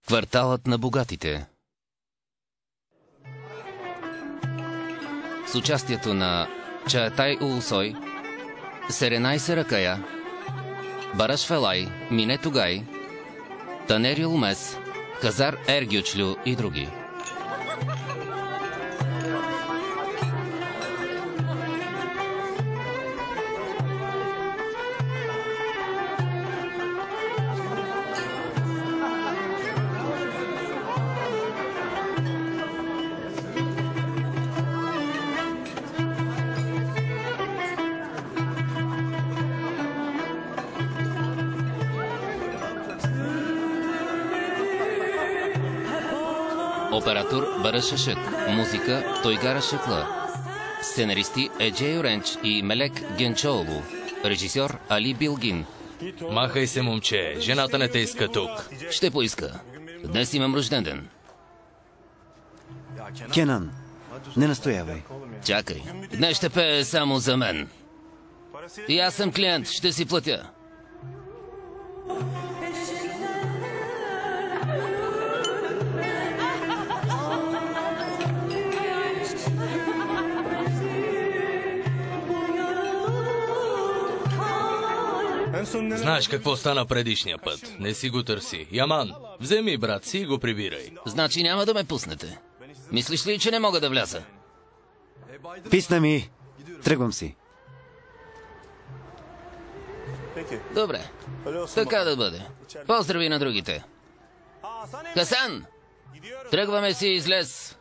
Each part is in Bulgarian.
Кварталът на богатите. С участието на Чаатай Улусой, Серенай Серакая, Бараш Фелай, Мине Тугай, Танери Улмес, Хазар Ергючлю и други. Оператор Бараш Ашък, музика Тойгар Ашъкла, сценаристи Еджей Юренч и Мелек Генчоолу, режисьор Али Билгин. Махай се, момче, жената не те иска тук. Ще поиска. Днес имам рожден ден. Кенан, не настоявай. Чакай, днес ще пее само за мен. И аз съм клиент, ще си платя. Знаеш какво стана предишния път. Не си го търси. Яман, вземи брат си и го прибирай. Значи няма да ме пуснете. Мислиш ли, че не мога да вляза? Писна ми. Тръгвам си. Добре. Така да бъде. Поздрави на другите. Хасан! Тръгваме си, излез.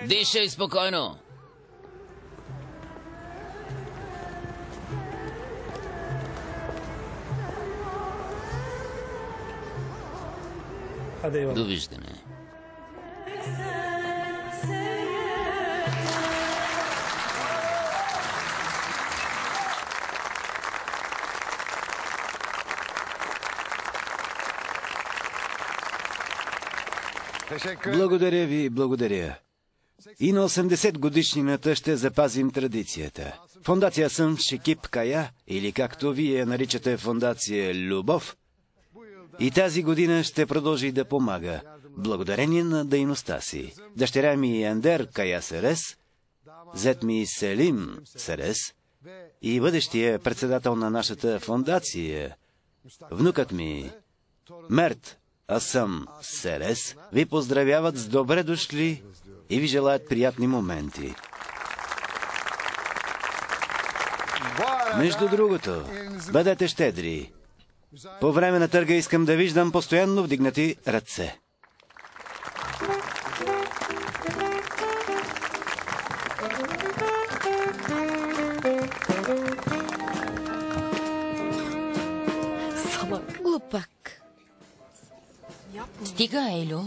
Дишай спокойно. Довиждане. Благодаря ви, благодаря. И на 80 годишнината ще запазим традицията. Фондация Сън Шекип Кая, или както вие наричате фондация Любов, и тази година ще продължи да помага, благодарение на дейността си. Дъщеря ми Ендер Кая Серес, зет ми Селим Серес и бъдещия председател на нашата фондация, внукът ми Мерт Асам Серес, ви поздравяват с добре дошли и ви желаят приятни моменти. Между другото, бъдете щедри. По време на търга искам да виждам постоянно вдигнати ръце. Глупак. Стига, Ейлю.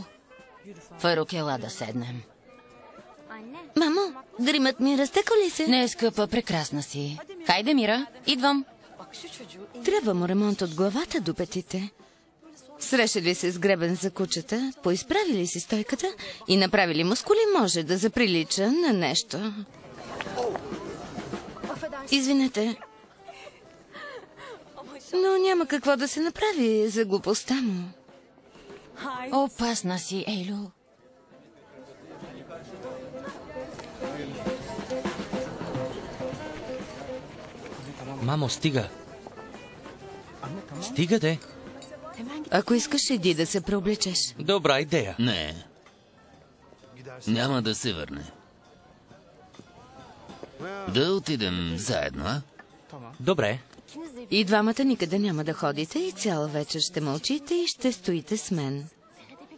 Фарук, ела да седнем. Мамо, гримът ми разтъка ли се? Не, скъпа, прекрасна си. Хайде, Мира, идвам. Трябва му ремонт от главата до петите. Срещали се с гребен за кучета, поизправили си стойката и направили мускули, може да заприлича на нещо. Извинете, но няма какво да се направи за глупостта му. Опасна си, Ейлю. Мамо, стига. Стига, де. Ако искаш, иди да се преоблечеш. Добра идея. Не. Няма да се върне. Да отидем заедно, а? Добре. И двамата никъде няма да ходите и цяла вечер ще мълчите и ще стоите с мен.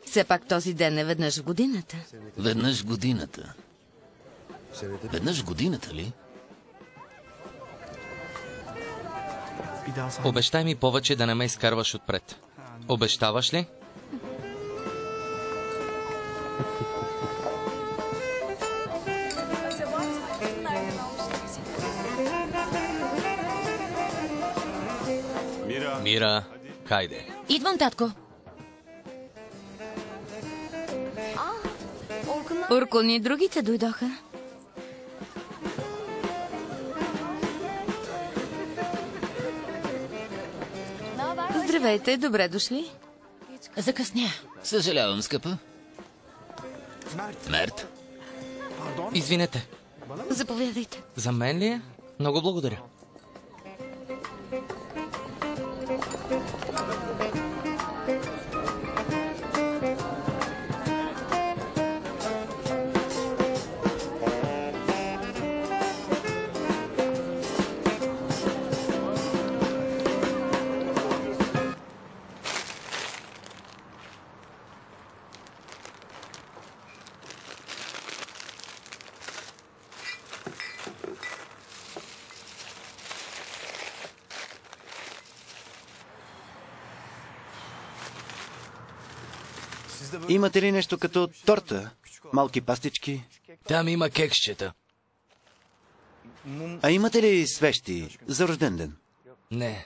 Все пак този ден е веднъж в годината. Веднъж в годината. Веднъж в годината ли? Обещай ми повече да не ме изкарваш отпред. Обещаваш ли? Мира, хайде. Идвам, татко. Уркун и другите дойдоха. Здравейте, добре дошли. Закъсня. Съжалявам, скъпа. Мерт. Извинете. Заповядайте. За мен ли е? Много благодаря. Имате ли нещо като торта? Малки пастички? Там има кексчета. А имате ли свещи за рожден ден? Не.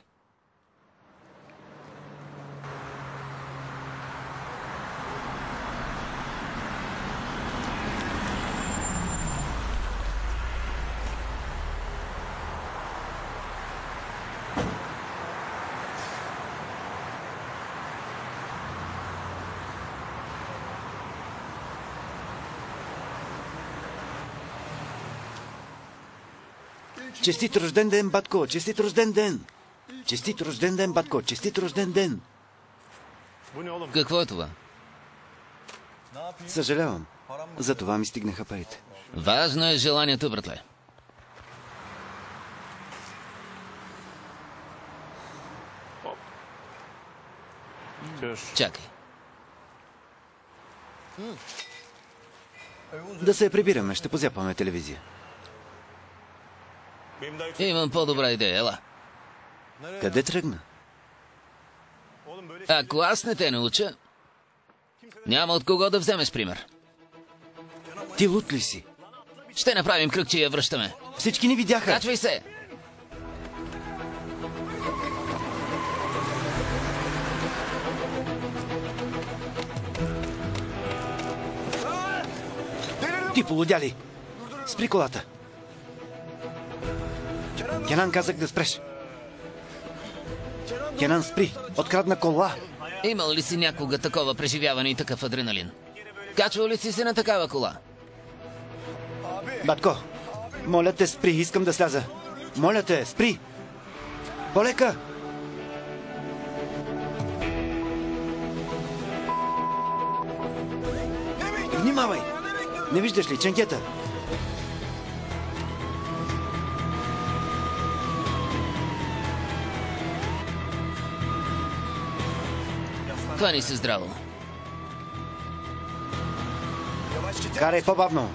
Честит рожден ден, батко! Честит рожден ден! Честит рожден ден, батко! Честит рожден ден! Какво е това? Съжалявам. За това ми стигнаха парите. Важно е желанието, братле. Чакай. Да се прибираме, ще позяпаме телевизия. Имам по-добра идея, ела. Къде тръгна? Ако аз не те науча, няма от кого да вземеш пример. Ти лут ли си? Ще направим кръг, че я връщаме. Всички ни видяха. Качвай се! Ти полудяли! Спри колата! Кенан, казах да спреш. Кенан, спри! Открадна кола! Имал ли си някога такова преживяване и такъв адреналин? Качвал ли си се на такава кола? Батко, моля те, спри, искам да сляза. Моля те, спри! Полека! Внимавай! Не виждаш ли, ченкета? Хвани се здраво. Карай по-бавно.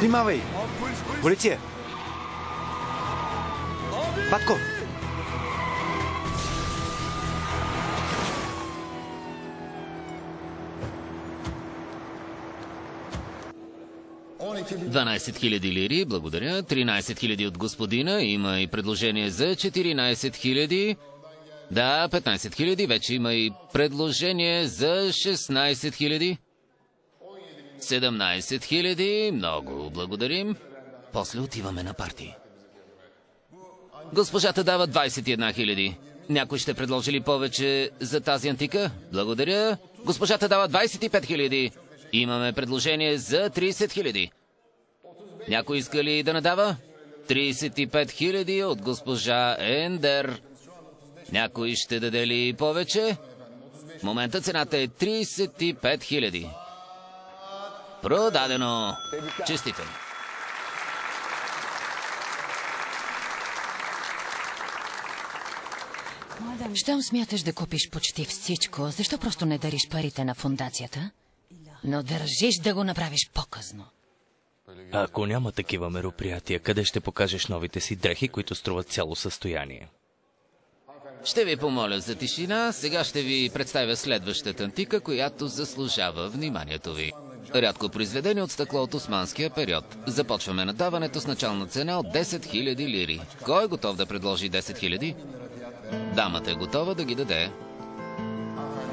Внимавай! Полиция! Батко! $12 000 лири, благодаря. 13 000 от господина. Има и предложение за 14 000. Да, 15 000. Вече има и предложение за 16 000. 17 000. Много благодарим. После отиваме на парти. Госпожата дава 21 000. Някой ще предложи ли повече за тази антика? Благодаря. Госпожата дава 25 000. Имаме предложение за 30 000. Някой иска ли да надава? 35 000 от госпожа Ендер. Някой ще даде ли повече? В момента цената е 35 000. Продадено. Честито. Щом смяташ да купиш почти всичко, защо просто не дариш парите на фондацията? Но държиш да го направиш по-късно. А ако няма такива мероприятия, къде ще покажеш новите си дрехи, които струват цяло състояние? Ще ви помоля за тишина. Сега ще ви представя следващата антика, която заслужава вниманието ви. Рядко произведение от стъкло от османския период. Започваме надаването с начална цена от 10 000 лири. Кой е готов да предложи 10 000? Дамата е готова да ги даде.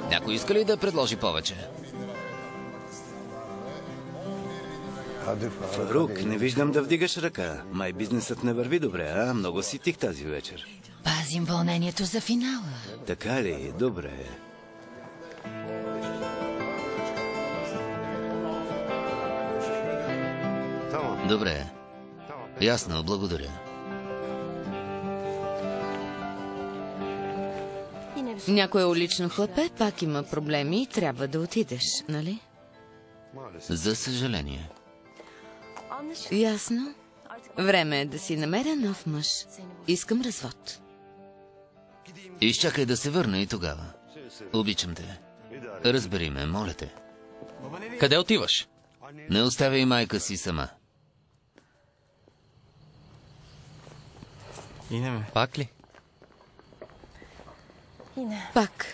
Някой иска ли да предложи повече? Фарук, не виждам да вдигаш ръка. Май бизнесът не върви добре, а? Много си тих тази вечер. Пазим вълнението за финала. Така ли? Добре. Добре. Ясно, благодаря. Някое улично хлапе пак има проблеми и трябва да отидеш, нали? За съжаление. Ясно. Време е да си намеря нов мъж. Искам развод. Изчакай да се върна и тогава. Обичам те. Разбери ме, моля те. Къде отиваш? Не оставяй майка си сама. Пак ли? Пак.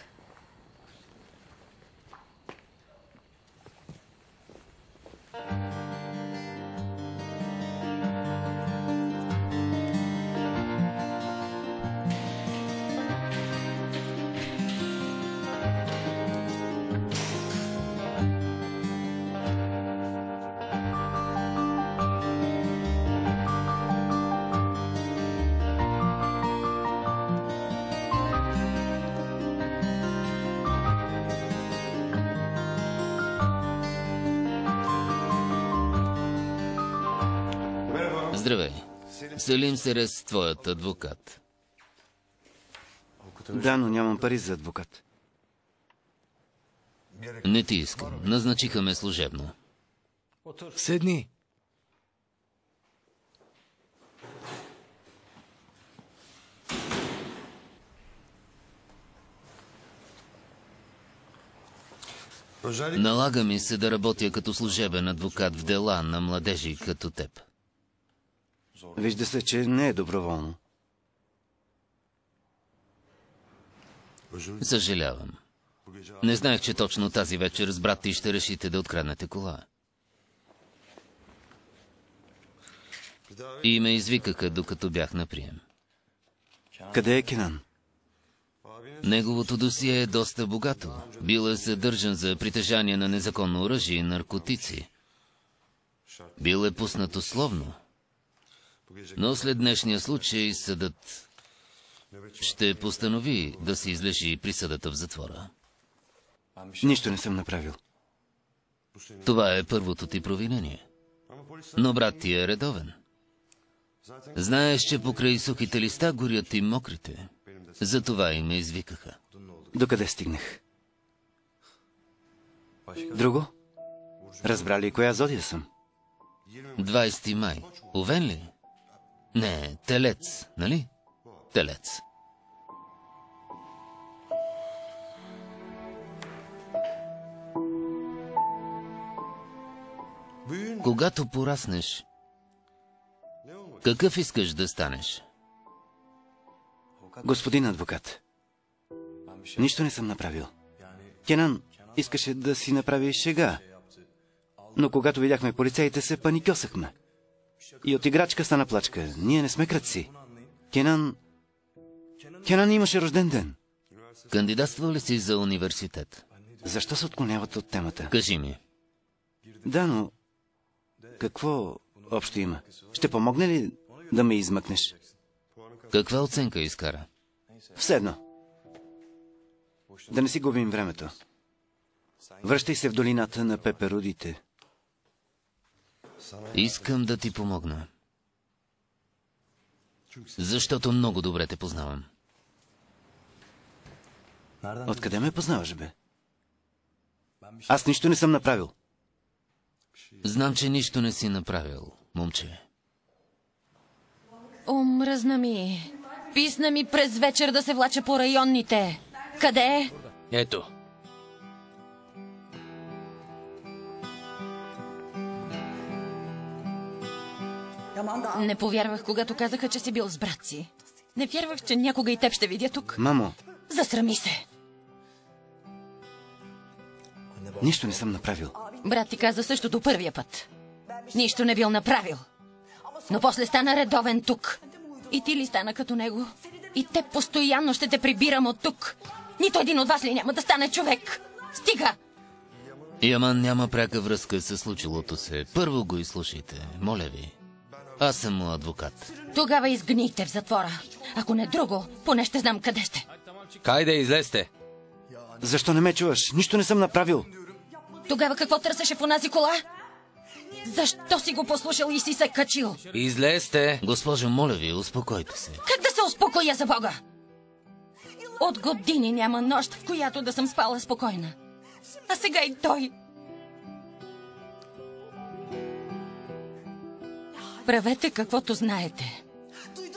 Здравей. Селим Серес, твоят адвокат. Да, но нямам пари за адвокат. Не ти искам. Назначиха ме служебно. Седни. Налага ми се да работя като служебен адвокат в дела на младежи като теб. Вижда се, че не е доброволно. Съжалявам. Не знаех, че точно тази вечер с брат ти ще решите да откраднете кола. И ме извикаха, докато бях на прием. Къде е Кенан? Неговото досие е доста богато. Бил е задържан за притежание на незаконно оръжие и наркотици. Бил е пуснат условно. Но след днешния случай съдът ще постанови да се излежи присъдата в затвора. Нищо не съм направил. Това е първото ти провинение. Но брат ти е редовен. Знаеш, че покрай сухите листа горят и мокрите. Затова и ме извикаха. Докъде стигнах? Друго? Разбрали коя зодия съм? 20 май. Овен ли? Не, телец, нали? Телец. Когато пораснеш, какъв искаш да станеш? Господин адвокат, нищо не съм направил. Кенан искаше да си направи шега, но когато видяхме полицаите, се паникьосахме. И от играчка стана плачка. Ние не сме кръци. Кенан имаше рожден ден. Кандидатствал ли си за университет? Защо се отклоняват от темата? Кажи ми. Да, но какво общо има? Ще помогне ли да ме измъкнеш? Каква оценка изкара? Все едно. Да не си губим времето. Връщай се в долината на пеперудите. Искам да ти помогна. Защото много добре те познавам. Откъде ме познаваш, бе? Аз нищо не съм направил. Знам, че нищо не си направил, момче. Омръзна ми. Писна ми през вечер да се влача по районните. Къде е? Ето. Не повярвах, когато казаха, че си бил с брат си. Не вярвах, че някога и теб ще видя тук. Мамо, Засрами се. нищо не съм направил. Брат ти каза същото първия път. Нищо не бил направил. Но после стана редовен тук. И ти ли стана като него? И те постоянно ще те прибирам от тук. Нито един от вас ли няма да стане човек? Стига! Яман няма пряка връзка с случилото се. Първо го изслушайте, моля ви. Аз съм му адвокат. Тогава изгнийте в затвора. Ако не друго, поне ще знам къде сте. Кайде, излезте! Защо не ме чуваш? Нищо не съм направил. Тогава какво търсеше в онази кола? Защо си го послушал и си се качил? Излезте! Госпожо, моля ви, успокойте се. Как да се успокоя, за Бога? От години няма нощ, в която да съм спала спокойна. А сега и той. Правете каквото знаете.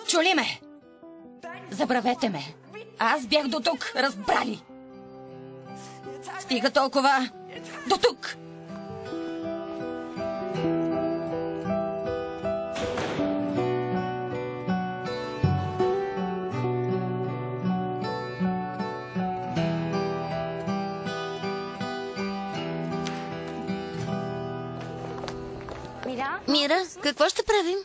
Чули ме? Забравете ме. Аз бях до тук, разбрали? Стига толкова. До тук! Мира, какво ще правим?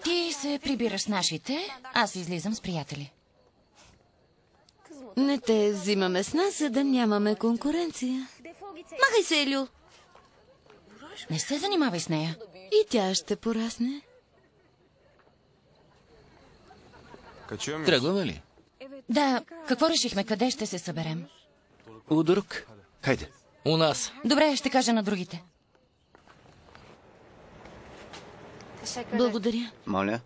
Ти се прибираш с нашите, аз излизам с приятели. Не те взимаме с нас, за да нямаме конкуренция. Махай се, Елю. Не се занимавай с нея. И тя ще порасне. Тръгваме ли? Да, какво решихме? Къде ще се съберем? У друг. Хайде. У нас. Добре, ще кажа на другите. Благодаря. Моля.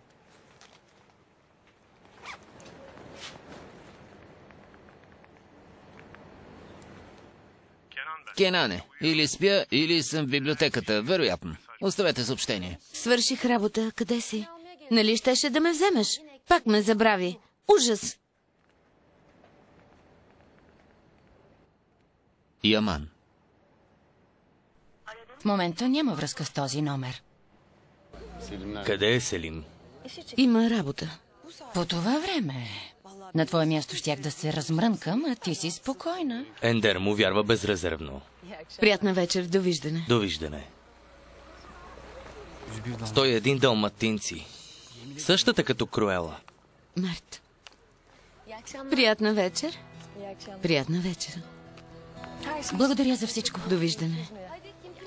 Кенане, или спя, или съм в библиотеката, вероятно. Оставете съобщение. Свърших работа. Къде си? Нали щеше да ме вземеш? Пак ме забрави. Ужас! Яман. В момента няма връзка с този номер. Къде е Селим? Има работа. По това време. На твое място щях да се размрънкам, а ти си спокойна. Ендер му вярва безрезервно. Приятна вечер. Довиждане. Довиждане. 101 далматинци. Същата като Круела. Март. Приятна вечер. Приятна вечер. Благодаря за всичко. Довиждане.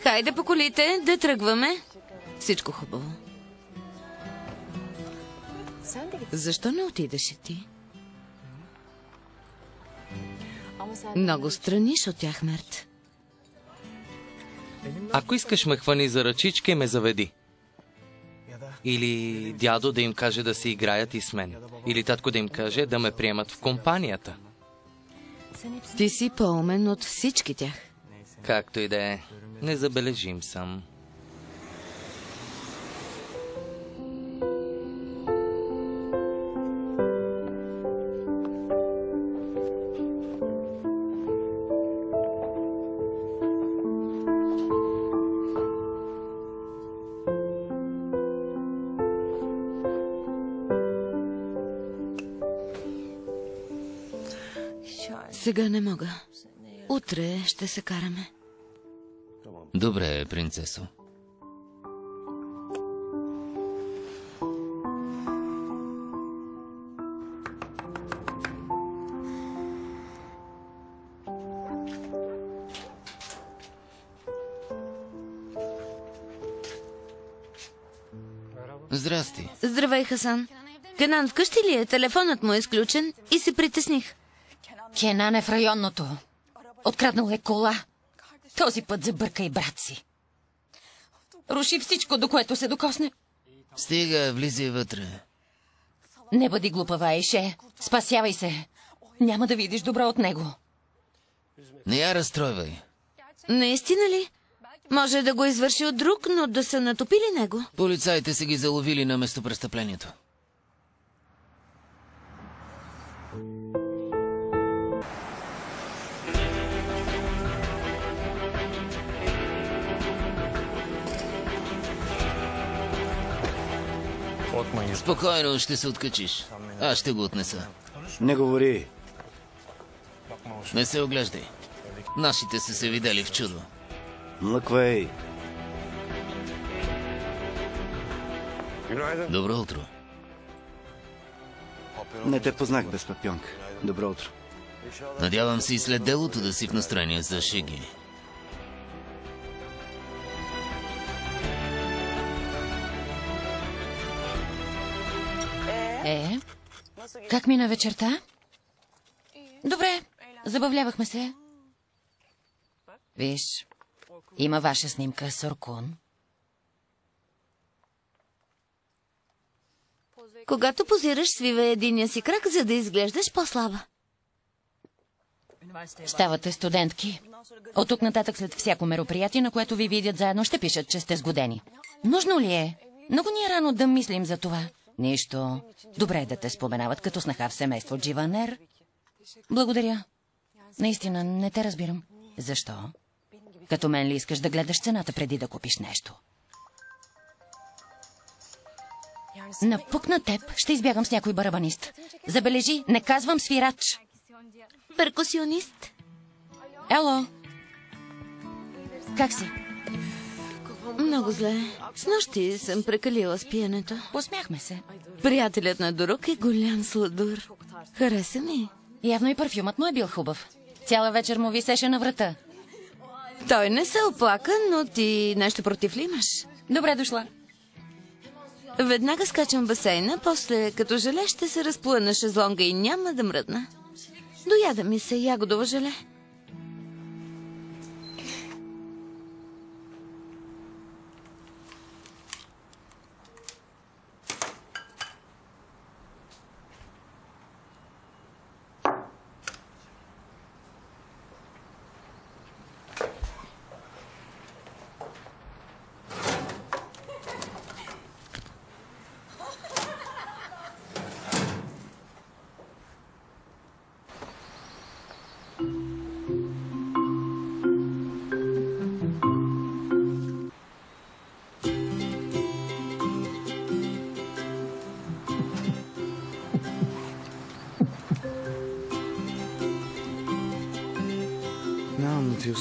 Хайде по колите, да тръгваме. Всичко хубаво. Защо не отидеш и ти? Много страниш от тях, Мерт. Ако искаш ме хвани за ръчичка и ме заведи. Или дядо да им каже да си играят и с мен. Или татко да им каже да ме приемат в компанията. Ти си по-умен от всички тях. Както и да е, незабележим съм. Сега не мога. Утре ще се караме. Добре, принцесо. Здрасти. Здравей, Хасан. Кенан вкъщи ли е? Телефонът му е изключен и се притесних. Кенан е в районното. Откраднал е кола. Този път забърка и брат си. Руши всичко, до което се докосне. Стига, влизай вътре. Не бъди глупава, Айше. Спасявай се. Няма да видиш добро от него. Не я разстройвай. Наистина ли? Може да го извърши от друг, но да са натопили него. Полицаите са ги заловили на местопрестъплението. Спокойно, ще се откачиш. Аз ще го отнеса. Не говори. Не се оглеждай. Нашите са се видели в чудо. Млъквай. Добро утро. Не те познах без папионка. Добро утро. Надявам се и след делото да си в настроение за шеги. Как мина вечерта? Добре, забавлявахме се. Виж, има ваша снимка с Оркун. Когато позираш, свива единия си крак, за да изглеждаш по-слаба. Ставате студентки. От тук нататък след всяко мероприятие, на което ви видят заедно, ще пишат, че сте сгодени. Нужно ли е? Много ни е рано да мислим за това. Нищо. Добре е да те споменават като снаха в семейство Дживанер. Благодаря. Наистина, не те разбирам. Защо? Като мен ли искаш да гледаш цената преди да купиш нещо? Напук на теб ще избягам с някой барабанист. Забележи, не казвам свирач. Перкусионист. Ело. Как си? Много зле. Снощи съм прекалила с пиенето. Посмяхме се. Приятелят на Дорук е голям сладур. Хареса ми. Явно и парфюмът му е бил хубав. Цяла вечер му висеше на врата. Той не се оплака, но ти нещо против ли имаш? Добре дошла. Веднага скачам в басейна, после като желе ще се разплуя на шезлонга и няма да мръдна. Дояда ми се ягодово желе.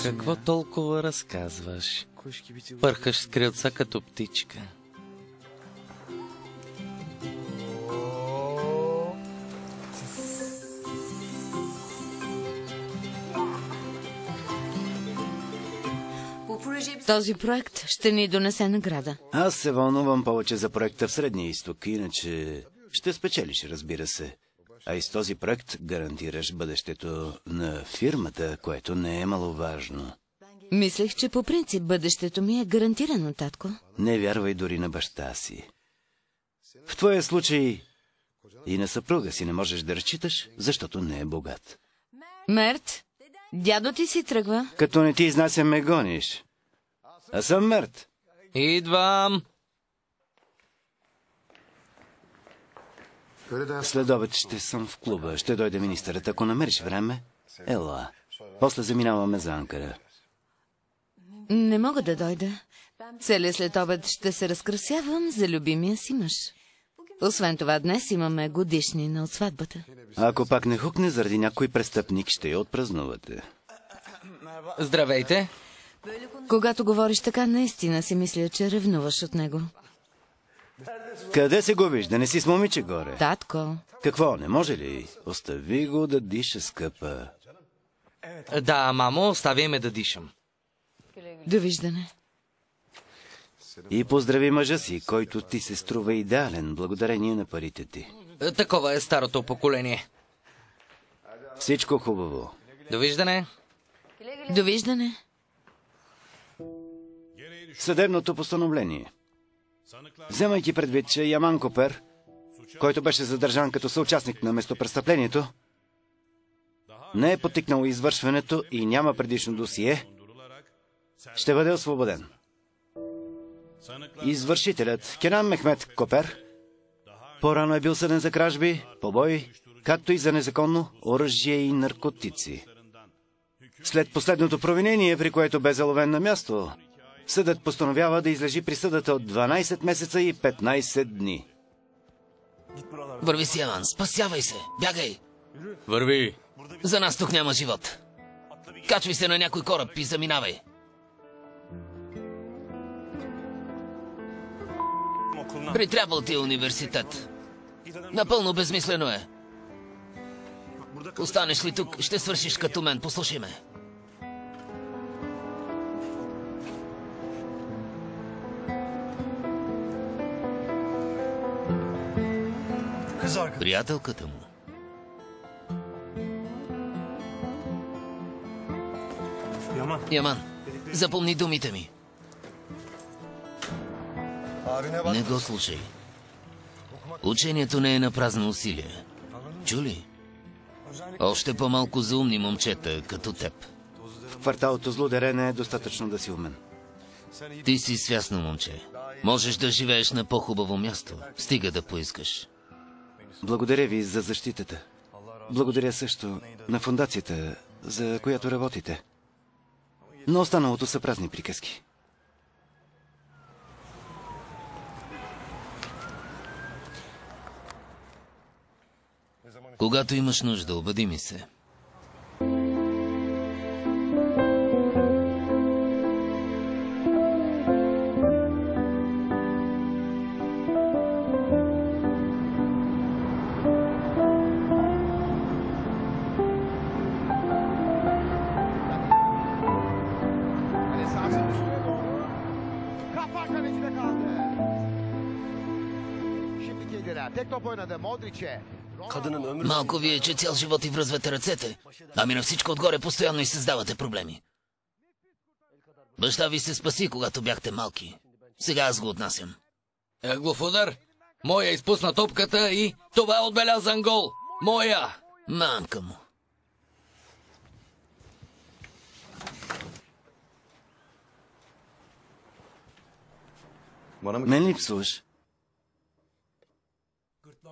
Какво толкова разказваш? Пърхаш с крилца като птичка. Този проект ще ни донесе награда. Аз се вълнувам повече за проекта в Средния изток, иначе ще спечелиш, разбира се. А и с този проект гарантираш бъдещето на фирмата, което не е маловажно. Мислех, че по принцип бъдещето ми е гарантирано, татко. Не вярвай дори на баща си. В твоя случай и на съпруга си не можеш да разчиташ, защото не е богат. Мерт, дядо ти си тръгва. Като не ти изнася, ме гониш. Аз съм Мерт. Идвам! След обед ще съм в клуба. Ще дойде министърът. Ако намериш време, ела. После заминаваме за Анкара. Не мога да дойда. Целият след обед ще се разкрасявам за любимия си мъж. Освен това, днес имаме годишнина от сватбата. А ако пак не хукне заради някой престъпник, ще я отпразнувате. Здравейте! Когато говориш така, наистина си мисля, че ревнуваш от него. Къде се губиш? Да не си с момиче горе. Татко. Какво, не може ли? Остави го да диша, скъпа. Да, мамо, остави ме да дишам. Довиждане. И поздрави мъжа си, който ти се струва идеален, благодарение на парите ти. Такова е старото поколение. Всичко хубаво. Довиждане. Довиждане. Съдебното постановление. Вземайки предвид, че Яман Копер, който беше задържан като съучастник на местопрестъплението, не е потикнал извършването и няма предишно досие, ще бъде освободен. Извършителят Кенан Мехмед Копер по-рано е бил съден за кражби, побой, както и за незаконно оръжие и наркотици. След последното провинение, при което бе заловен на място, съдът постановява да излежи присъдата от 12 месеца и 15 дни. Върви си, Яман, спасявай се, бягай. Върви. За нас тук няма живот. Качвай се на някой кораб и заминавай. Притрябал ти университет. Напълно безмислено е. Останеш ли тук, ще свършиш като мен. Послушай ме. Приятелката му. Яман, запомни думите ми. Не го слушай. Учението не е на празно усилие. Чули? Още по-малко за умни момчета, като теб. В кварталото Злодере не е достатъчно да си умен. Ти си свясно момче. Можеш да живееш на по-хубаво място. Стига да поискаш. Благодаря ви за защитата. Благодаря също на фондацията, за която работите. Но останалото са празни приказки. Когато имаш нужда, обади ми се. Малко вие, че цял живот и връзвате ръцете, ами на всичко отгоре постоянно и създавате проблеми. Баща ви се спаси, когато бяхте малки. Сега аз го отнасям. Глофудар, моя изпусна топката и това е отбелязан гол. Моя! Мамка му. Мен ли псуваш?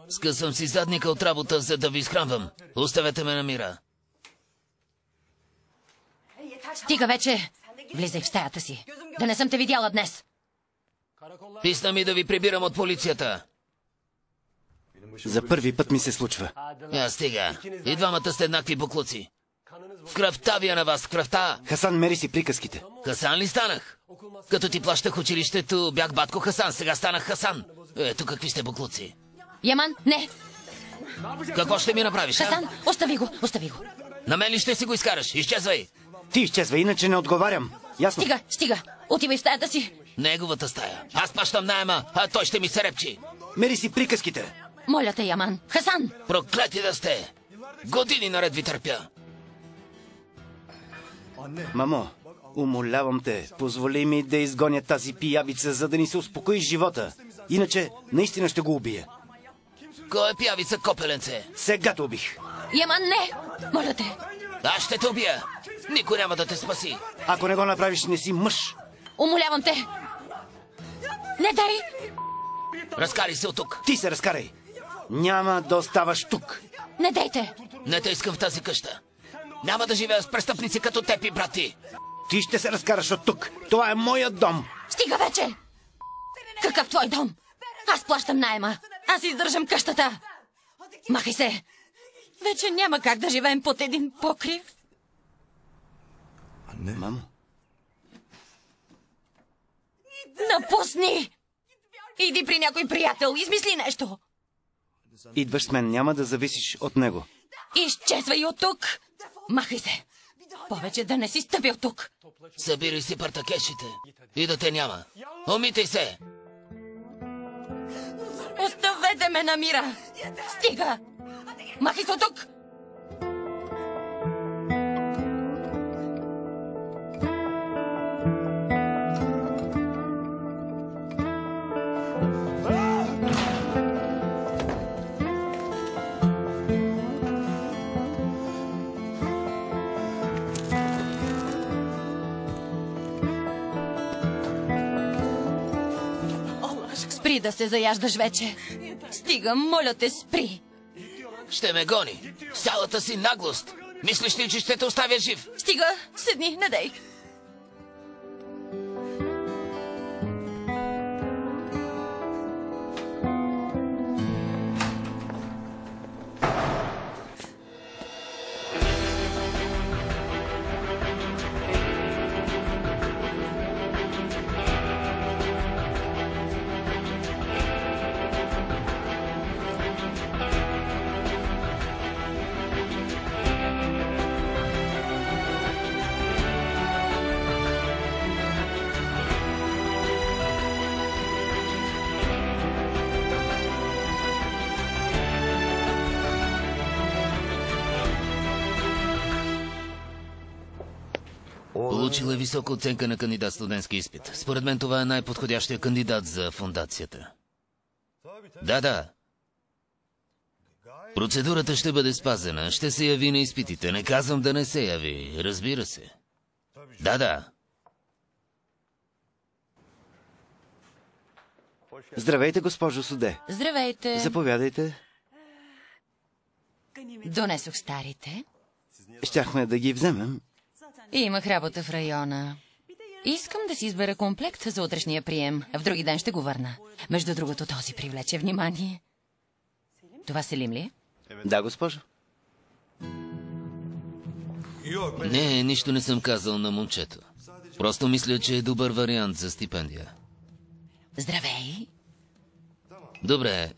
Скъсвам си задника от работа, за да ви изхранвам. Оставете ме на мира. Стига вече! Влизай в стаята си. Да не съм те видяла днес. Писна ми да ви прибирам от полицията. За първи път ми се случва. Стига. И двамата сте еднакви буклуци. В кръвта ви е на вас, в кръвта. Хасан, мери си приказките. Хасан ли станах? Като ти плащах училището, бях батко Хасан, сега станах Хасан. Ето какви сте буклуци. Яман, не! Какво ще ми направиш, Хасан, остави го, остави го. На мен ли ще си го изкараш? Изчезвай! Ти изчезвай, иначе не отговарям. Ясно? Стига, стига. Отивай в стаята си. Неговата стая. Аз плащам найема, а той ще ми се репчи. Мери си приказките. Моля те, Яман. Хасан! Проклети да сте! Години наред ви търпя. Мамо, умолявам те, позволи ми да изгоня тази пиявица, за да ни се успокои живота. Иначе наистина ще го убия. Кой е пиявица, копеленце? Сега те убих. Яман, не! Моля те. Аз ще те убия. Никой няма да те спаси. Ако не го направиш, не си мъж. Умолявам те. Не дай! Разкари се от тук. Ти се разкарай. Няма да оставаш тук. Не дайте! Не те искам в тази къща. Няма да живея с престъпници като теб и брат ти. Ти ще се разкараш от тук. Това е моят дом. Стига вече! Какъв твой дом? Аз плащам найема. Аз издържам къщата. Махай се! Вече няма как да живеем под един покрив. Мамо. Напусни! Иди при някой приятел, измисли нещо. Идваш с мен, няма да зависиш от него. Изчезвай от тук! Махай се! Повече да не си стъпил тук. Събирай си партакешите. И да те няма. Умитай се! Оставете ме на мира! Стига! Махай се от тук! Спри да се заяждаш вече. Стига, моля те, спри. Ще ме гони. С цялата си наглост. Мислиш ли, че ще те оставя жив? Стига, седни, не дей. Получила висока оценка на кандидат студентски изпит. Според мен това е най-подходящия кандидат за фондацията. Да. Процедурата ще бъде спазена. Ще се яви на изпитите. Не казвам да не се яви. Разбира се. Да. Здравейте, госпожо Суде. Здравейте. Заповядайте. Донесох старите. Щяхме да ги вземем. И имах работа в района. Искам да си избера комплект за утрешния прием. В други ден ще го върна. Между другото, този привлече внимание. Това Селим ли е? Да, госпожо. Не, нищо не съм казал на момчето. Просто мисля, че е добър вариант за стипендия. Здравей. Добре.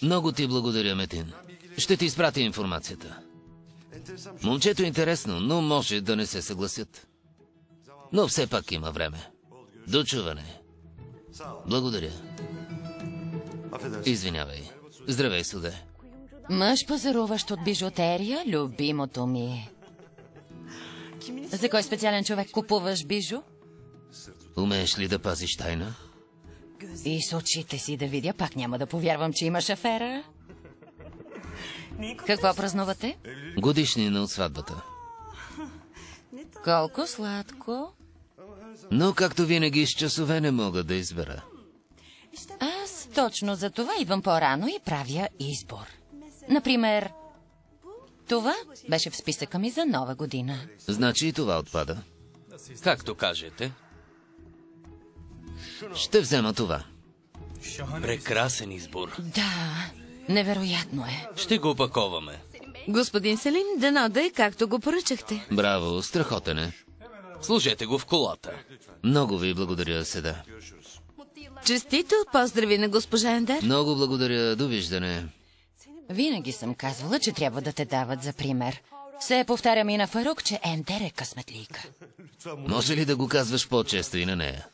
Много ти благодаря, Метин. Ще ти изпратя информацията. Момчето е интересно, но може да не се съгласят. Но все пак има време. До чуване. Благодаря. Извинявай. Здравей, Суде. Мъж, пазаруващ от бижутерия, любимото ми. За кой специален човек купуваш бижу? Умееш ли да пазиш тайна? И с очите си да видя, пак няма да повярвам, че имаш афера. Какво празнувате? Годишнина от сватбата. Колко сладко. Но, както винаги, с часове не мога да избера. Аз точно за това идвам по-рано и правя избор. Например, това беше в списъка ми за нова година. Значи и това отпада. Както кажете. Ще взема това. Прекрасен избор. Да, невероятно е. Ще го опаковаме. Господин Селим, дано да е както го поръчахте. Браво, страхотен е. Сложете го в колата. Много ви благодаря, Седа. Честито, поздрави на госпожа Ендер. Много благодаря, довиждане. Винаги съм казвала, че трябва да те дават за пример. Все повтарям и на Фарук, че Ендер е късметлийка. Може ли да го казваш по-често и на нея?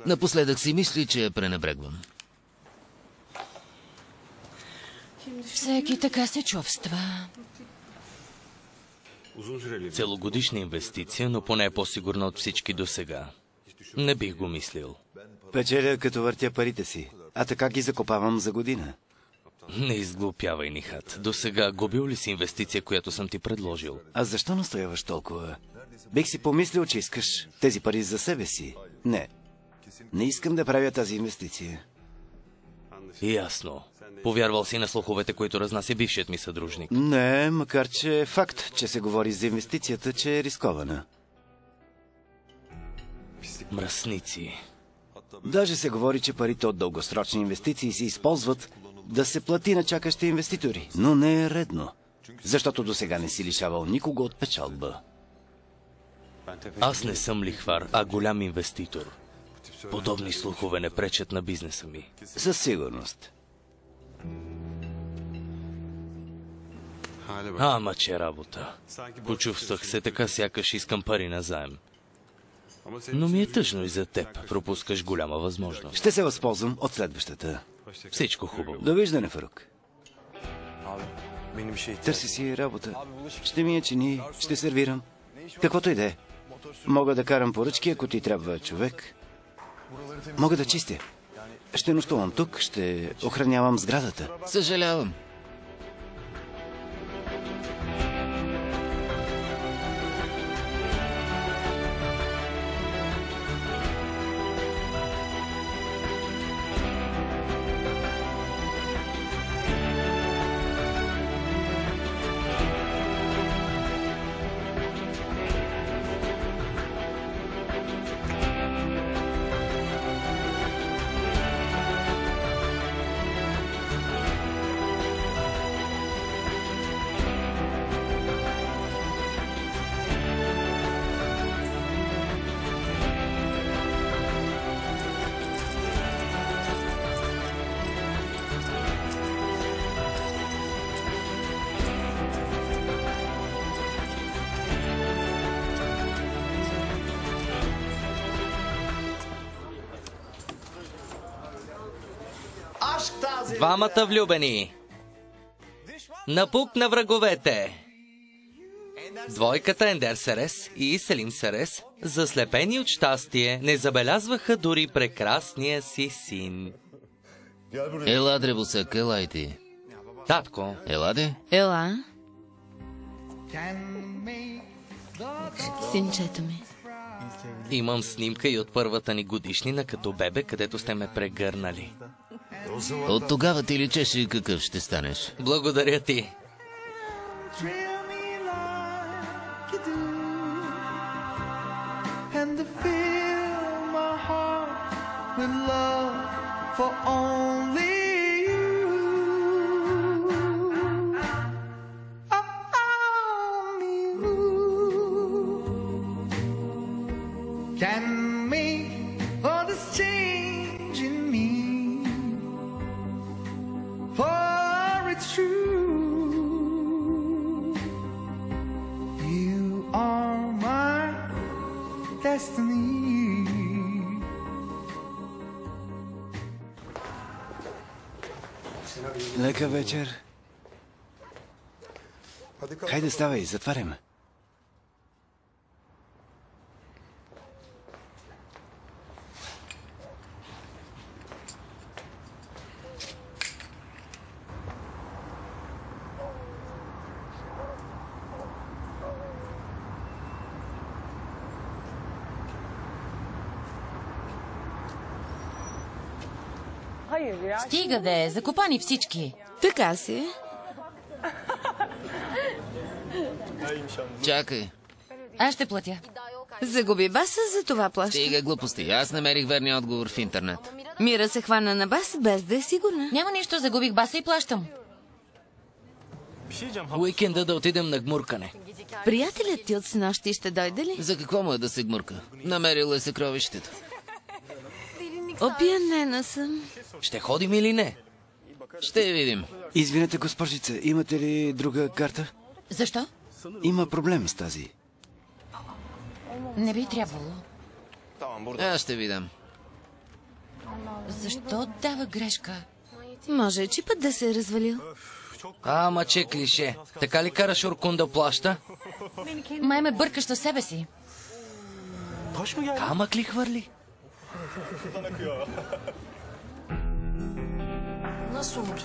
Напоследък си мисли, че я пренебрегвам. Всеки така се чувства. Целогодишна инвестиция, но поне е по-сигурна от всички досега. Не бих го мислил. Печеля като въртя парите си, а така ги закопавам за година. Не изглупявай, Нихат. Досега губил ли си инвестиция, която съм ти предложил? А защо настояваш толкова? Бих си помислил, че искаш тези пари за себе си. Не искам да правя тази инвестиция. Ясно. Повярвал си на слуховете, които разнася бившият ми съдружник. Не, макар че е факт, че се говори за инвестицията, че е рискована. Мръсници. Даже се говори, че парите от дългосрочни инвестиции се използват да се плати на чакащи инвеститори. Но не е редно, защото досега не си лишавал никого от печалба. Аз не съм лихвар, а голям инвеститор. Подобни слухове не пречат на бизнеса ми. Със сигурност. Ама че работа. Почувствах се така, сякаш искам пари назаем. Но ми е тъжно и за теб. Пропускаш голяма възможност. Ще се възползвам от следващата. Всичко хубаво. Довиждане, Фарук. Търси си работа. Ще ми я чини, ще сервирам. Каквото и да е. Мога да карам поръчки, ако ти трябва човек. Мога да чистя. Ще нощувам тук, ще охранявам сградата. Съжалявам. Двамата влюбени. Напук на враговете. Двойката Ендер Серес и Селим Серес, заслепени от щастие, не забелязваха дори прекрасния си син. Ела, дребосък, ела и ти. Татко, Ела де? Ела. Синчето ми. имам снимка и от първата ни годишнина като бебе, където сте ме прегърнали. От тогава ти личеше какъв ще станеш. Благодаря ти. And to fill my heart with love for only you. Only you can make all this change in me, for it's true. You are my destiny. Лека вечер. Хайде, ставай, затваряме. Стига де, закопани всички. Така си е. Чакай. Аз ще платя. Загуби баса, за това плаща. Стига глупости. Аз намерих верния отговор в интернет. Мира се хвана на бас, без да е сигурна. Няма нищо, загубих баса и плащам. Уикенда да отидем на гмуркане. Приятелят ти от снощи ще дойде ли? За какво му е да се гмурка? Намерил е съкровището. Опиянена съм. Ще ходим или не? Ще видим. Извинете, госпожице, имате ли друга карта? Защо? Има проблем с тази. Не би трябвало. Аз ще ви дам. Защо дава грешка? Може чипът да се е развалил. Ама че клише. Така ли караш Оркун да плаща? Май ме бъркаш със себе си. Камък ли хвърли?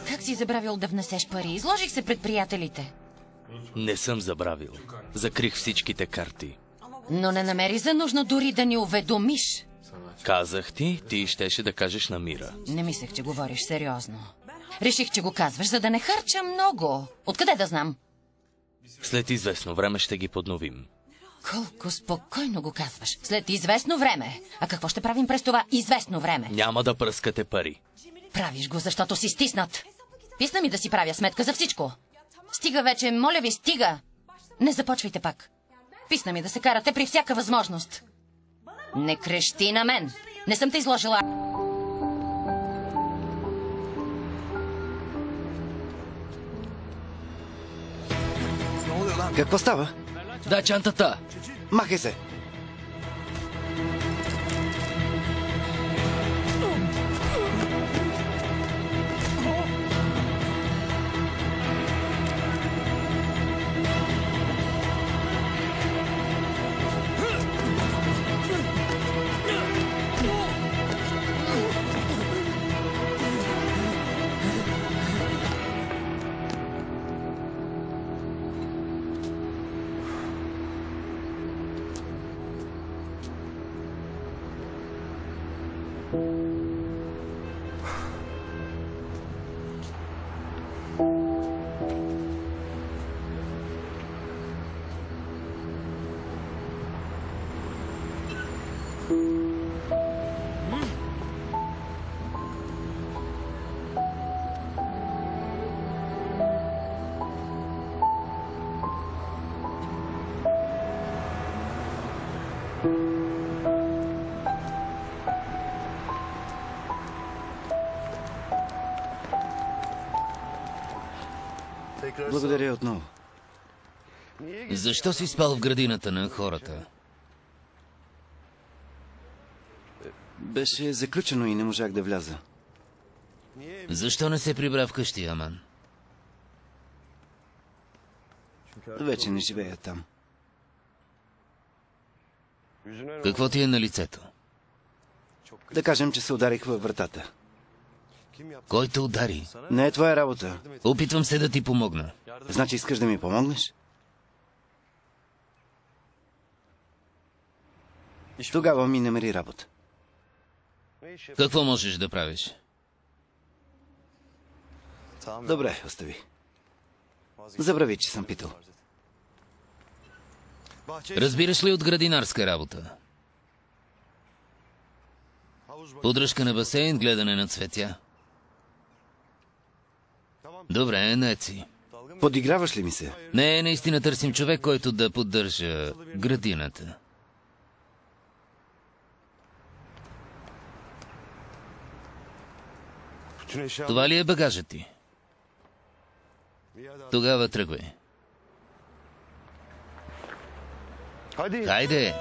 Как си забравил да внесеш пари? Изложих се пред приятелите. Не съм забравил. Закрих всичките карти. Но не намери за нужно дори да ни уведомиш. Казах ти, ти щеше да кажеш на Мира. Не мислех, че говориш сериозно. Реших, че го казваш, за да не харча много. Откъде да знам? След известно време ще ги подновим. Колко спокойно го казваш. След известно време. А какво ще правим през това известно време? Няма да пръскате пари. Правиш го, защото си стиснат. Писна ми да си правя сметка за всичко. Стига вече, моля ви, стига. Не започвайте пак. Писна ми да се карате при всяка възможност. Не крещи на мен. Не съм те изложила. Какво става? Да, чантата! Махай се! Благодаря отново. Защо си спал в градината на хората? Беше заключено и не можах да вляза. Защо не се прибра вкъщи, Аман? Вече не живея там. Какво ти е на лицето? Да кажем, че се ударих във вратата. Кой те удари? Не е твоя работа. Опитвам се да ти помогна. Значи искаш да ми помогнеш? Тогава ми намери работа. Какво можеш да правиш? Добре, остави. Забрави, че съм питал. Разбираш ли от градинарска работа? Поддръжка на басейн, гледане на цветя. Добре, нает си. Подиграваш ли ми се? Не, наистина търсим човек, който да поддържа градината. Това ли е багажът ти? Тогава тръгвай. Хайде!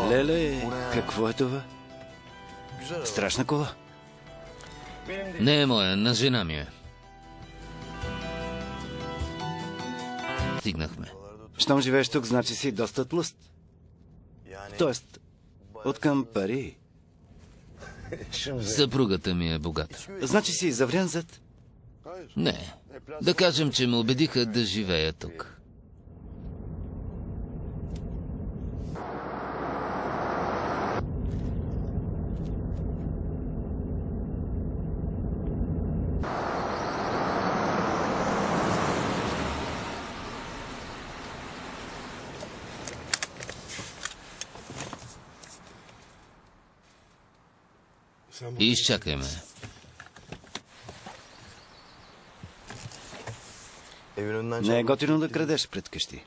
Леле, какво е това? Страшна кола. Не е моя, на жена ми е. Стигнахме. Щом живееш тук, значи си доста тлъст. Тоест, откъм пари. Съпругата ми е богата. Значи си заврян зад. Не. Да кажем, че ме убедиха да живея тук. Изчакай ме. Не е готино да крадеш пред къщи.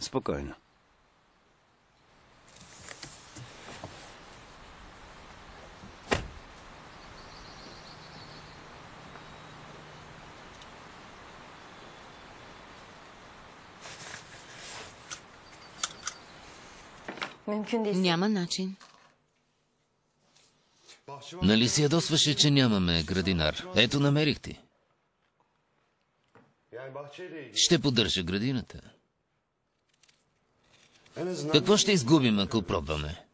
Спокойно. Няма начин. Нали се ядосваше, че нямаме градинар? Ето, намерих ти. Ще поддържа градината. Какво ще изгубим, ако пробваме?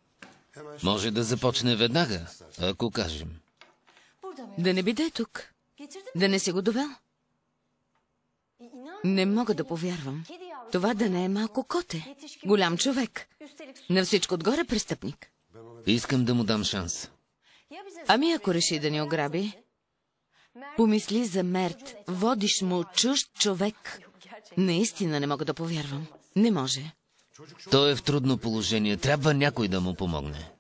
Може да започне веднага, ако кажем. Да не биде тук. Да не си го довел. Не мога да повярвам. Това да не е малко коте. Голям човек. На всичко отгоре престъпник. Искам да му дам шанс. Ами ако реши да ни ограби? Помисли за Мерт. Водиш му чужд човек. Наистина не мога да повярвам. Не може. Той е в трудно положение. Трябва някой да му помогне.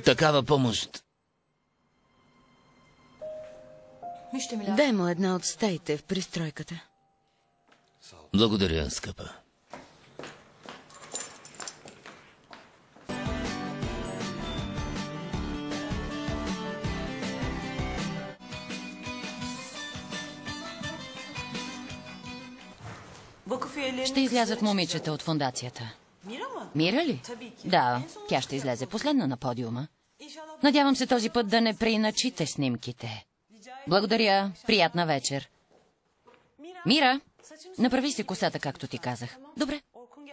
Такава помощ. Дай му една от стаите в пристройката. Благодаря, скъпа. Ще излязат момичета от фондацията. Мира ли? Да, тя ще излезе последна на подиума. Надявам се този път да не преиначите снимките. Благодаря, приятна вечер. Мира, направи си косата, както ти казах. Добре.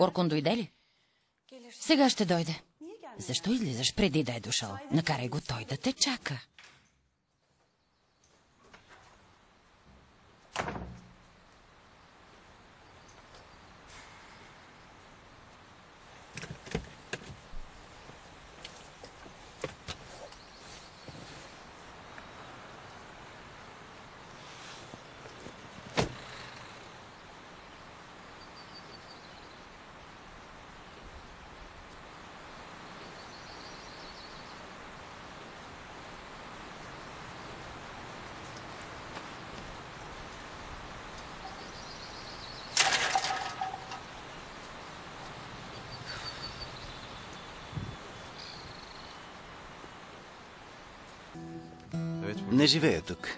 Оркун дойде ли? Сега ще дойде. Защо излизаш преди да е дошъл? Накарай го той да те чака. Не живея тук.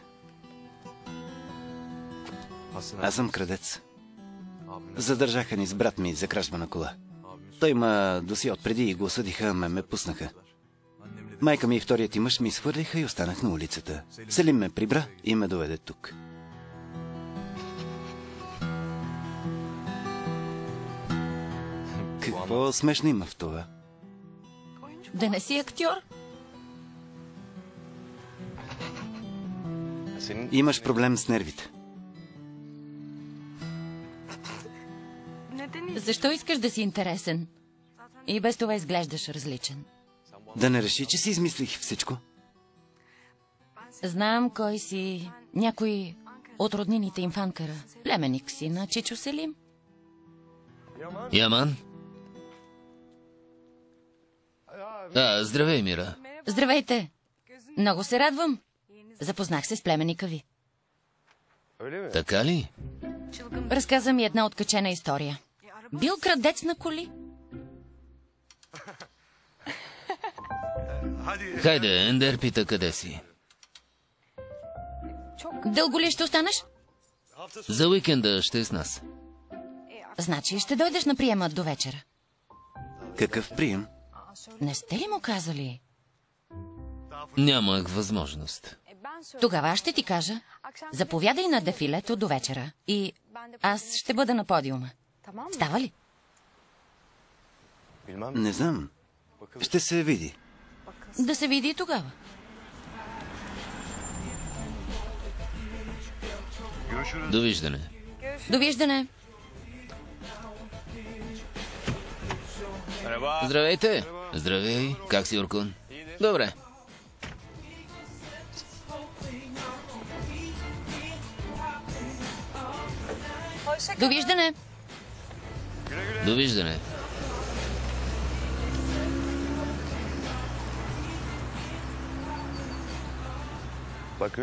Аз съм крадец. Задържаха ни с брат ми за кражба на кола. Той има досие отпреди и го осъдиха, ме пуснаха. Майка ми и вторият ти мъж ми изхвърлиха и останах на улицата. Селим ме прибра и ме доведе тук. Какво смешно има в това? Да не си актьор? Имаш проблем с нервите. Защо искаш да си интересен? И без това изглеждаш различен. Да не реши, че си измислих всичко. Знам кой си. Някой от роднините им в Анкара. Племенник си на Чичо Селим. Яман? Здравей, Мира. Здравейте. Много се радвам. Запознах се с племенника ви. Така ли? Разказа ми една откачена история. Бил крадец на коли. Хайде, Ендер пита къде си. Дълго ли ще останеш? За уикенда ще е с нас. Значи ще дойдеш на приема до вечера. Какъв прием? Не сте ли му казали? Нямах възможност. Тогава аз ще ти кажа. Заповядай на дефилето до вечера. И аз ще бъда на подиума. Става ли? Не знам. Ще се види. Да се види и тогава. Довиждане. Довиждане. Здравейте. Здравей. Как си, Оркун? Добре. Довиждане. Довиждане.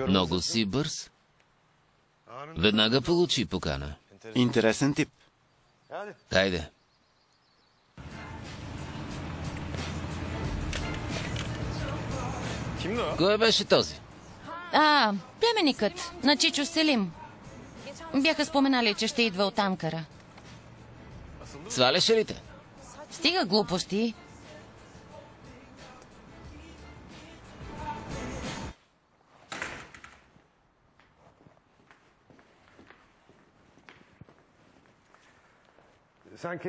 Много си бърз. Веднага получи покана. Интересен тип. Хайде. Кой беше този? Племенникът на Чичо Селим. Бяха споменали, че ще идва от Анкара. Сваляше ли те? Стига глупости.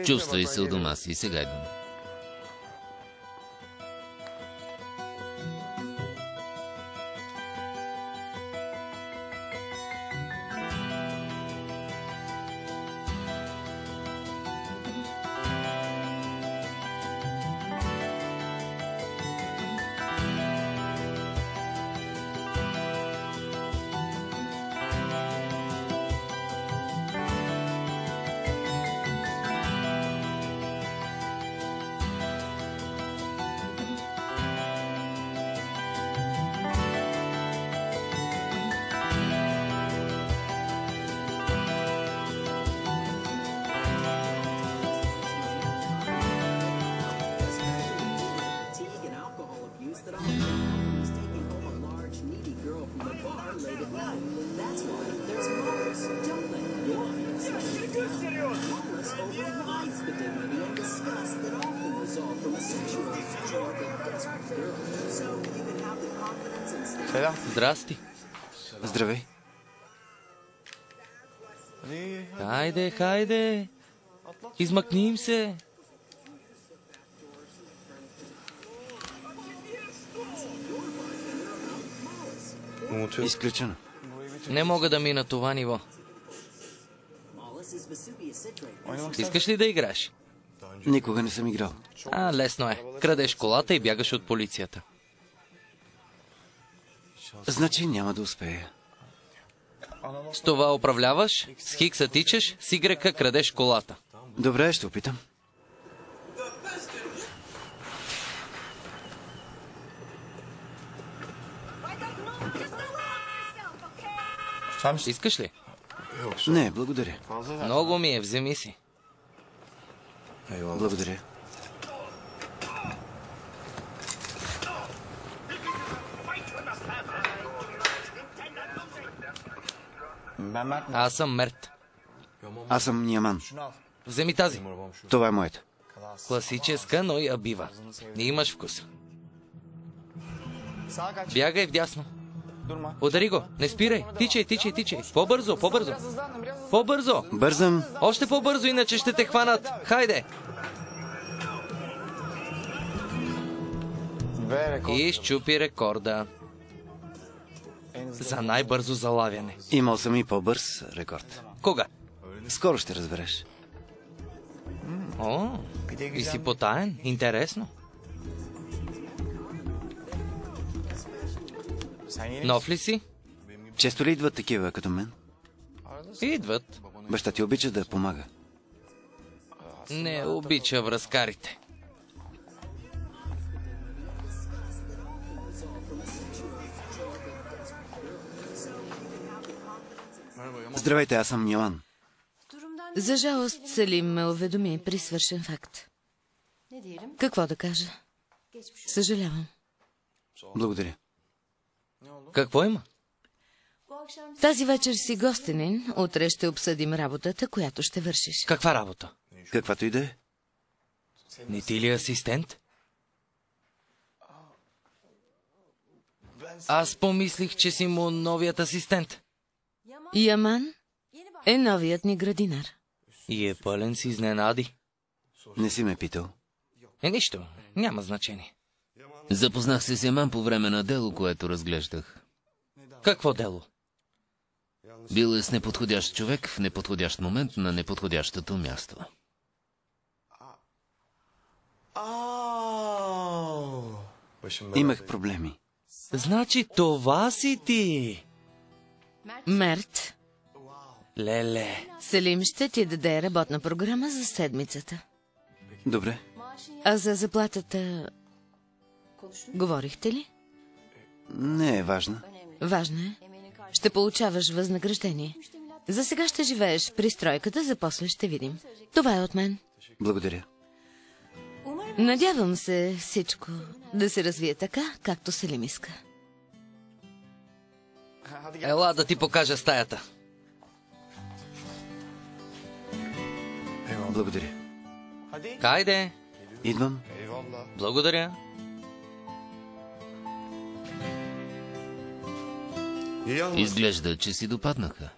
Чувствай се у дома си, сега идвам. Здрасти. Здравей. Хайде, хайде. Измъкни им се. Изключено. Не мога да мина това ниво. Искаш ли да играеш? Никога не съм играл. Лесно е. Крадеш колата и бягаш от полицията. Значи няма да успея. С това управляваш, с хикса тичаш, с игрека крадеш колата. Добре, ще опитам. Искаш ли? Не, благодаря. Много ми е, вземи си. Благодаря. Аз съм Мерт. Аз съм Няман. Вземи тази. Това е моето. Класическа, но и абива. Не имаш вкус. Бягай вдясно. Удари го. Не спирай. Тичай, тичай, тичай. По-бързо, по-бързо. По-бързо. Бързам. Още по-бързо, иначе ще те хванат. Хайде. И щупи рекорда. За най-бързо залавяне. Имал съм и по-бърз рекорд. Кога? Скоро ще разбереш. О, и си потаен. Интересно. Нов ли си? Често ли идват такива като мен? Идват. Баща ти обича да помага. Не обича връзкарите. Здравейте, аз съм Йоан. За жалост Селим ме уведоми при свършен факт. Какво да кажа? Съжалявам. Благодаря. Какво има? Тази вечер си гостенин, утре ще обсъдим работата, която ще вършиш. Каква работа? Каквато и да е. Не ти ли асистент? Аз помислих, че си му новият асистент. Яман е новият ни градинар. И е пълен с изненади. Не си ме питал. Нищо, няма значение. Запознах се с Яман по време на дело, което разглеждах. Какво дело? Бил е с неподходящ човек в неподходящ момент на неподходящото място. Имах проблеми. Значи това си ти. Мерт, Леле. Селим ще ти даде работна програма за седмицата. Добре. А за заплатата... Говорихте ли? Не е важно. Важно е. Ще получаваш възнаграждение. За сега ще живееш при стройката, за после ще видим. Това е от мен. Благодаря. Надявам се всичко да се развие така, както Селим иска. Ела да ти покажа стаята. Благодаря. Хайде. Идвам. Благодаря. Изглежда, че си допаднаха.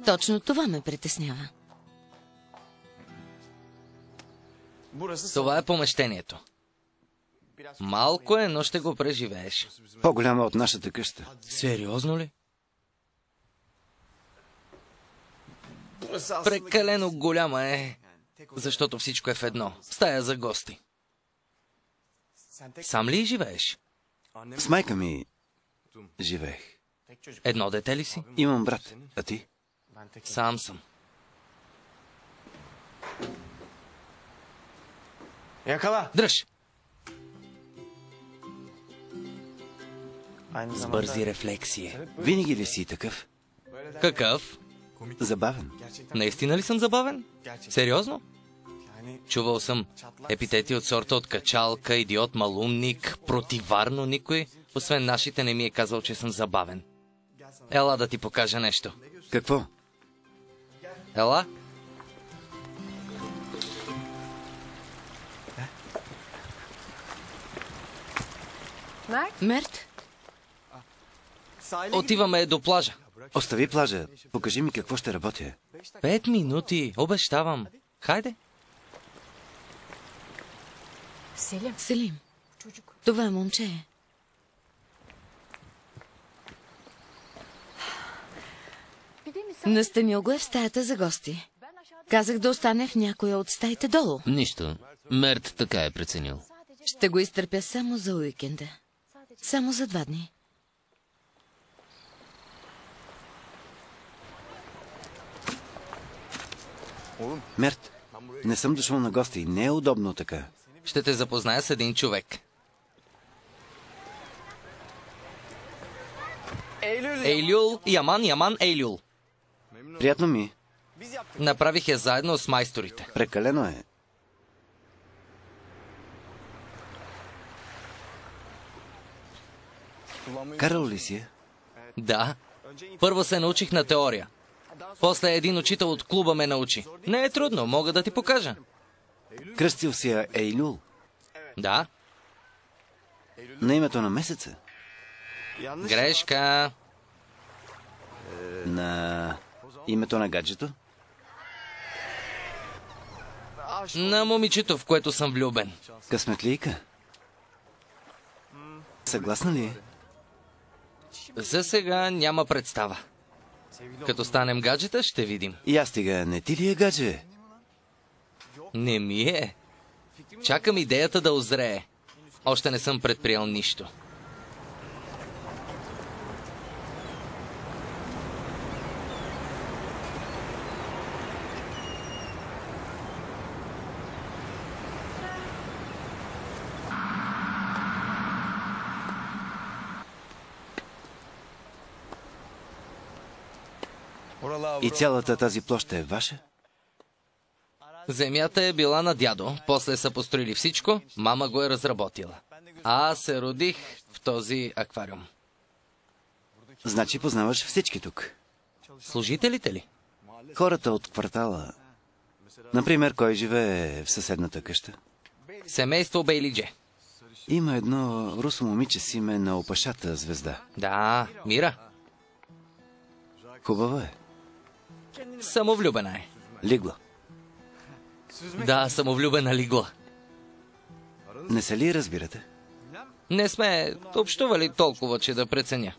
Точно това ме притеснява. Това е помещението. Малко е, но ще го преживееш. По-голяма от нашата къща. Сериозно ли? Прекалено голяма е, защото всичко е в едно. Стая за гости. Сам ли живееш? С майка ми живеех. Едно дете ли си? Имам брат. А ти? Сам съм. Дръж! С бързи рефлексии. Винаги ли си такъв? Какъв? Забавен. Наистина ли съм забавен? Сериозно? Чувал съм епитети от сорта от качалка, идиот, малумник, противарно никой, освен нашите не ми е казал, че съм забавен. Ела да ти покажа нещо. Какво? Ела? Мерт, Отиваме до плажа. Остави плажа. Покажи ми какво ще работя. 5 минути, обещавам. Хайде. Селим, това момче. Настанил го е в стаята за гости. Казах да остане в някоя от стаите долу. Нищо. Мерт така е преценил. Ще го изтърпя само за уикенда. Само за 2 дни. Мерт, не съм дошъл на гости. Не е удобно така. Ще те запозная с един човек. Ейлюл, Яман, Яман, Ейлюл. Приятно ми. Направих я заедно с майсторите. Прекалено е. Карал ли си я? Да. Първо се научих на теория. После един учител от клуба ме научи. Не е трудно, мога да ти покажа. Кръстил си я Ейлюл. Да, На името на месеца. Грешка. На името на гаджето? На момичето, в което съм влюбен. Късметлийка? Съгласна ли е? За сега няма представа. Като станем гаджета, ще видим. И аз стига, не ти ли е гадже? Не ми е. Чакам идеята да озрее. Още не съм предприел нищо. И цялата тази площ е ваша? Земята е била на дядо, после са построили всичко, мама го е разработила. А аз се родих в този аквариум. Значи познаваш всички тук. Служителите ли? Хората от квартала. Например, кой живее в съседната къща? Семейство Бейлидже. Има едно русо момиче с име на опашата звезда. Да, Мира. Хубава е. Самовлюбена е. Лигла. Да, самовлюбена лигла. Не се ли разбирате? Не сме общували толкова, че да преценя.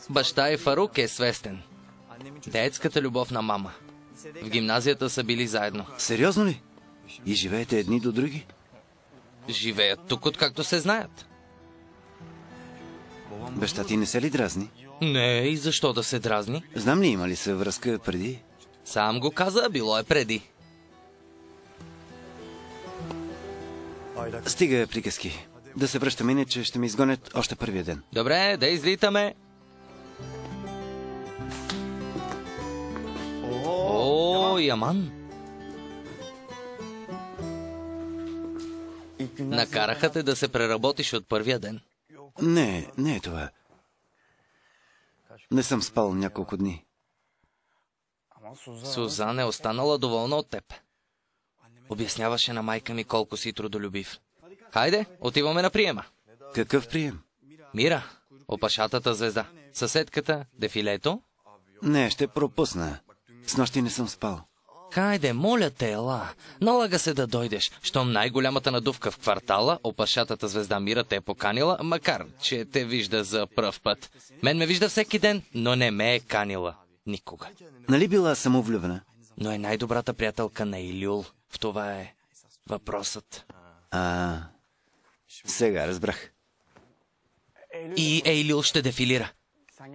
Баща и Фарук е свестен. Детската любов на мама. В гимназията са били заедно. Сериозно ли? И живеете едни до други? Живеят тук, откакто се знаят. Баща ти не се ли дразни? Не, и защо да се дразни? Знам ли, има ли се връзка преди? Сам го каза, било е преди. Стига приказки. Да се връщаме, иначе ще ме изгонят още първия ден. Добре, да излитаме. О, Яман. Накараха те да се преработиш от първия ден. Не, не е това. Не съм спал няколко дни. Сузан е останала доволна от теб. Обясняваше на майка ми колко си трудолюбив. Хайде, отиваме на приема. Какъв прием? Мира, опашатата звезда. Съседката, дефилето. Не, ще пропусна. С нощи не съм спал. Хайде, моля те, ела. Налага се да дойдеш. Щом най-голямата надувка в квартала, опашатата звезда Мира те е поканила, макар че те вижда за пръв път. Мен ме вижда всеки ден, но не ме е канила. Никога. Нали била самовлюбена? Но е най-добрата приятелка на Илюл. В това е въпросът. Сега разбрах. И Ейлюл ще дефилира.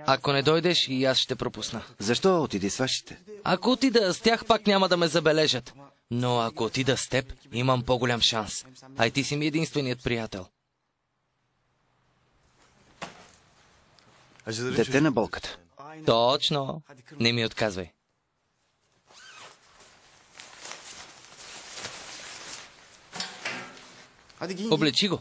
Ако не дойдеш, и аз ще пропусна. Защо отиди с вашите? Ако отида с тях, пак няма да ме забележат. Но ако отида с теб, имам по-голям шанс. Ай ти си ми единственият приятел. Дете на болката. Точно. Не ми отказвай. Облечи го.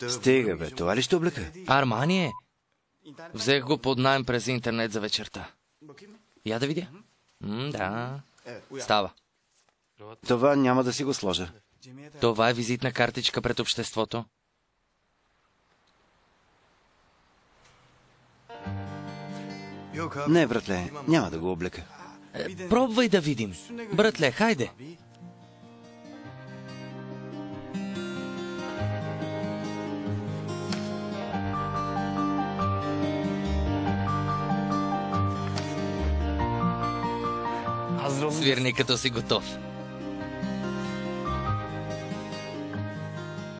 Стига, бе, това ли ще облека? Армани е. Взех го под наем през интернет за вечерта. Я да видя. Да. Става. Това няма да си го сложа. Това е визитна картичка пред обществото. Не, братле, няма да го облека. Пробвай да видим. Братле, хайде. Свирни като си готов.